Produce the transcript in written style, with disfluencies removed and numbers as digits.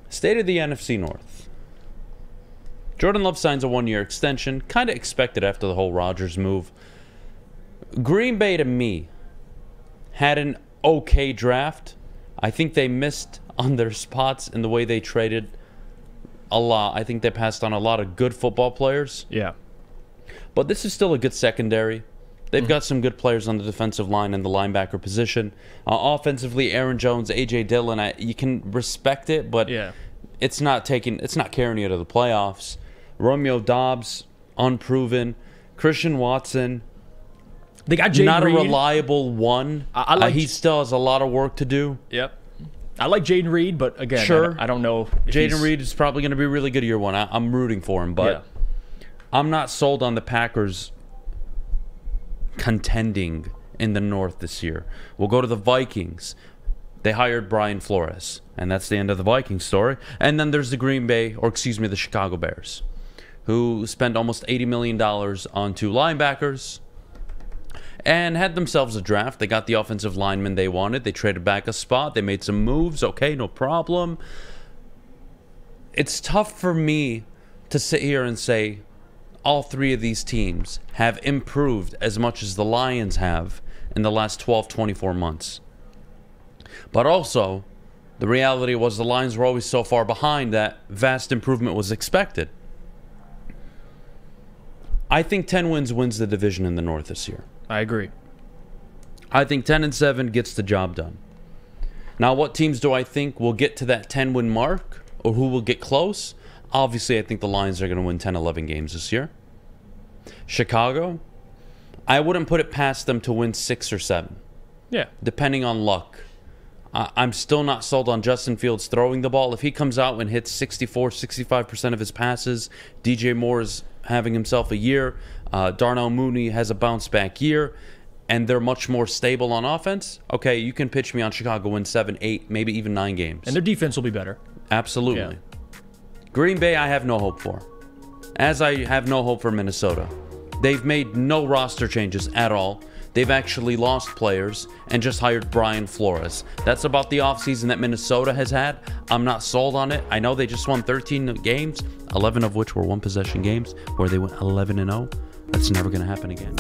State of the NFC North. Jordan Love signs a 1-year extension. Kind of expected after the whole Rodgers move. Green Bay, to me, had an okay draft. I think they missed on their spots in the way they traded a lot. I think they passed on a lot of good football players. Yeah. But this is still a good secondary. They've got some good players on the defensive line and the linebacker position. Offensively, Aaron Jones, A.J. Dillon, you can respect it, but it's not carrying you to the playoffs. Romeo Doubs, unproven. Christian Watson, they got Jayden not Reed. A reliable one. He still has a lot of work to do. Yep. I like Jayden Reed, but again, sure. I don't know. Jayden Reed is probably going to be really good year one. I'm rooting for him, but I'm not sold on the Packers contending in the North this year. We'll go to the Vikings. They hired Brian Flores, and that's the end of the Vikings story. And then there's the the Chicago Bears, who spent almost $80 million on 2 linebackers and had themselves a draft. They got the offensive lineman they wanted. They traded back a spot. They made some moves. Okay, no problem. It's tough for me to sit here and say all 3 of these teams have improved as much as the Lions have in the last 12, 24 months. But also, the reality was the Lions were always so far behind that vast improvement was expected. I think 10 wins the division in the North this year. I agree. I think 10-7 gets the job done. Now, what teams do I think will get to that 10-win mark, or who will get close? Obviously, I think the Lions are going to win 10, 11 games this year. Chicago, I wouldn't put it past them to win 6 or 7. Yeah. Depending on luck. I'm still not sold on Justin Fields throwing the ball. If he comes out and hits 64, 65% of his passes, DJ Moore is having himself a year, Darnell Mooney has a bounce-back year, and they're much more stable on offense, okay, you can pitch me on Chicago win 7, 8, maybe even 9 games. And their defense will be better. Absolutely. Yeah. Green Bay, I have no hope for. As I have no hope for Minnesota. They've made no roster changes at all. They've actually lost players and just hired Brian Flores. That's about the offseason that Minnesota has had. I'm not sold on it. I know they just won 13 games, 11 of which were one-possession games, where they went 11-0. That's never going to happen again.